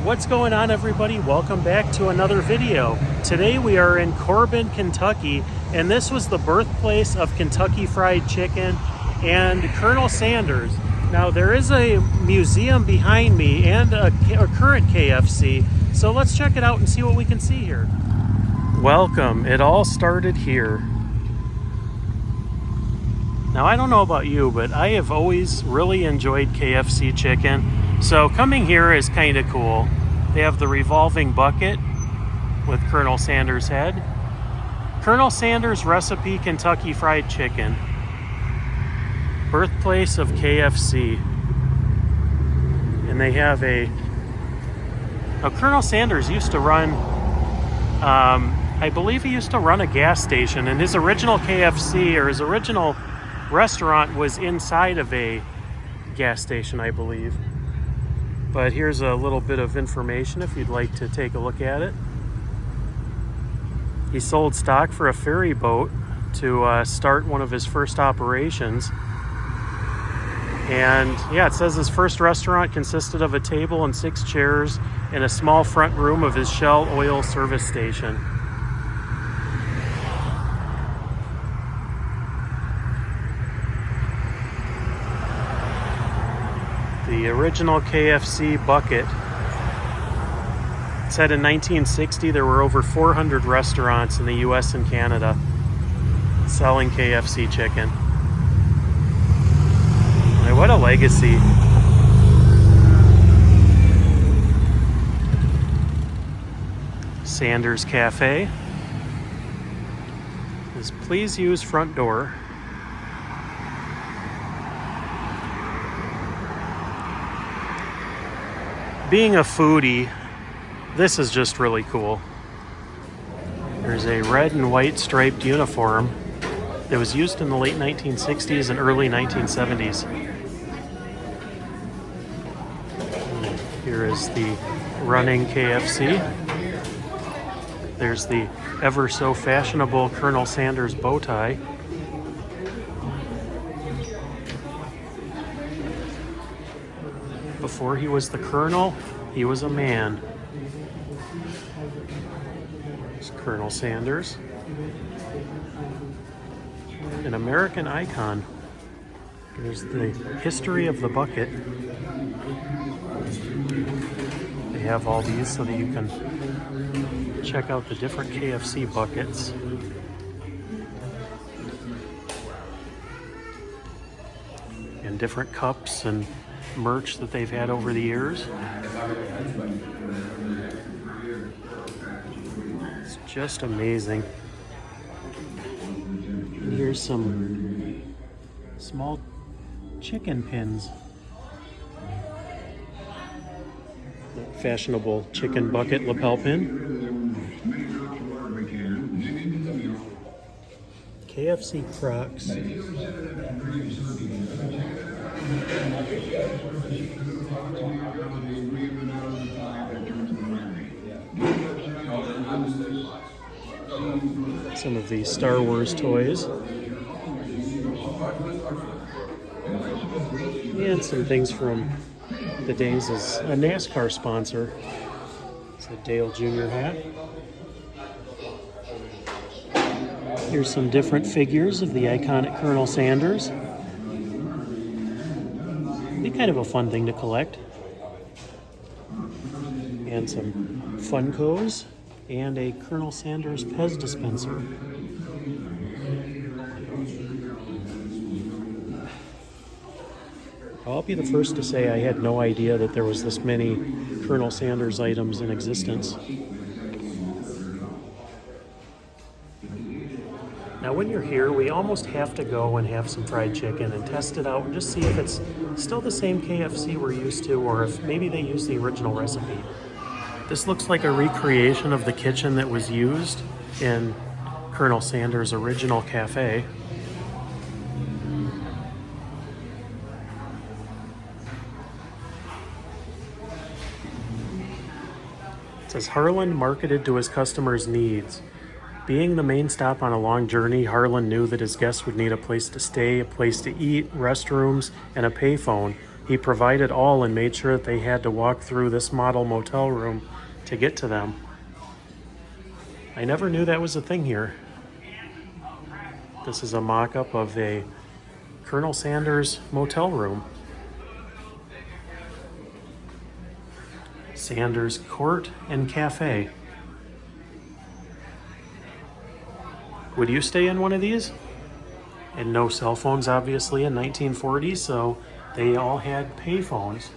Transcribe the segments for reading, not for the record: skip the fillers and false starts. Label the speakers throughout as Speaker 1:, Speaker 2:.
Speaker 1: What's going on, everybody? Welcome back to another video. Today we are in Corbin, Kentucky, and this was the birthplace of Kentucky Fried Chicken and Colonel Sanders. Now there is a museum behind me and a current KFC, so let's check it out and see what we can see here. Welcome. It all started here. Now I don't know about you, but I have always really enjoyed KFC chicken. So coming here is kind of cool. They have the revolving bucket with Colonel Sanders' head. Colonel Sanders Recipe Kentucky Fried Chicken. Birthplace of KFC. And they have now Colonel Sanders used to run, I believe he used to run a gas station, and his original KFC, or his original restaurant, was inside of a gas station, I believe. But here's a little bit of information if you'd like to take a look at it. He sold stock for a ferry boat to start one of his first operations. And yeah, it says his first restaurant consisted of a table and 6 chairs in a small front room of his Shell oil service station. The original KFC bucket. It said in 1960 there were over 400 restaurants in the US and Canada selling KFC chicken. Boy, what a legacy. Sanders Café. Is please use front door. Being a foodie, this is just really cool. There's a red and white striped uniform that was used in the late 1960s and early 1970s. And here is the running KFC. There's the ever so fashionable Colonel Sanders bow tie. Before he was the colonel, he was a man. It's Colonel Sanders. An American icon. There's the history of the bucket. They have all these so that you can check out the different KFC buckets. And different cups and merch that they've had over the years. It's just amazing. And here's some small chicken pins. The fashionable chicken bucket lapel pin. KFC Crocs. Some of the Star Wars toys. And some things from the days as a NASCAR sponsor. It's a Dale Jr. hat. Here's some different figures of the iconic Colonel Sanders. Be kind of a fun thing to collect. And some Funkos and a Colonel Sanders Pez dispenser. I'll be the first to say I had no idea that there was this many Colonel Sanders items in existence. Now when you're here, we almost have to go and have some fried chicken and test it out and just see if it's still the same KFC we're used to, or if maybe they use the original recipe. This looks like a recreation of the kitchen that was used in Colonel Sanders' original cafe. It says Harlan marketed to his customers' needs. Being the main stop on a long journey, Harlan knew that his guests would need a place to stay, a place to eat, restrooms, and a payphone. he provided all and made sure that they had to walk through this model motel room to get to them. I never knew that was a thing here. This is a mock-up of a Colonel Sanders motel room. Sanders Court and Cafe. Would you stay in one of these? And no cell phones, obviously, in 1940, so they all had pay phones.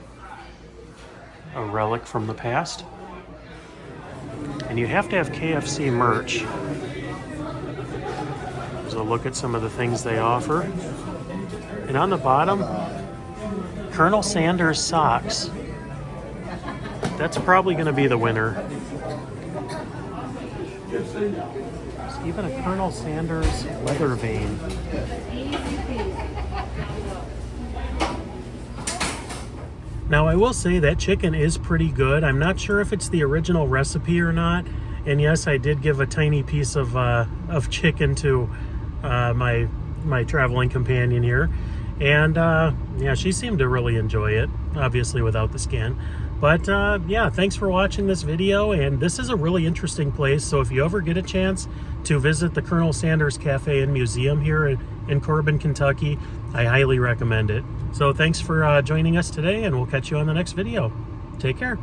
Speaker 1: A relic from the past. And you have to have KFC merch. There's a look at some of the things they offer. And on the bottom, Colonel Sanders socks. That's probably going to be the winner. There's even a Colonel Sanders leather vein. Now, I will say that chicken is pretty good. I'm not sure if it's the original recipe or not. And yes, I did give a tiny piece of chicken to my traveling companion here. And yeah, she seemed to really enjoy it, obviously without the skin. But yeah, thanks for watching this video. And this is a really interesting place. So if you ever get a chance to visit the Colonel Sanders Café and Museum here in Corbin, Kentucky, I highly recommend it. So thanks for joining us today, and we'll catch you on the next video. Take care.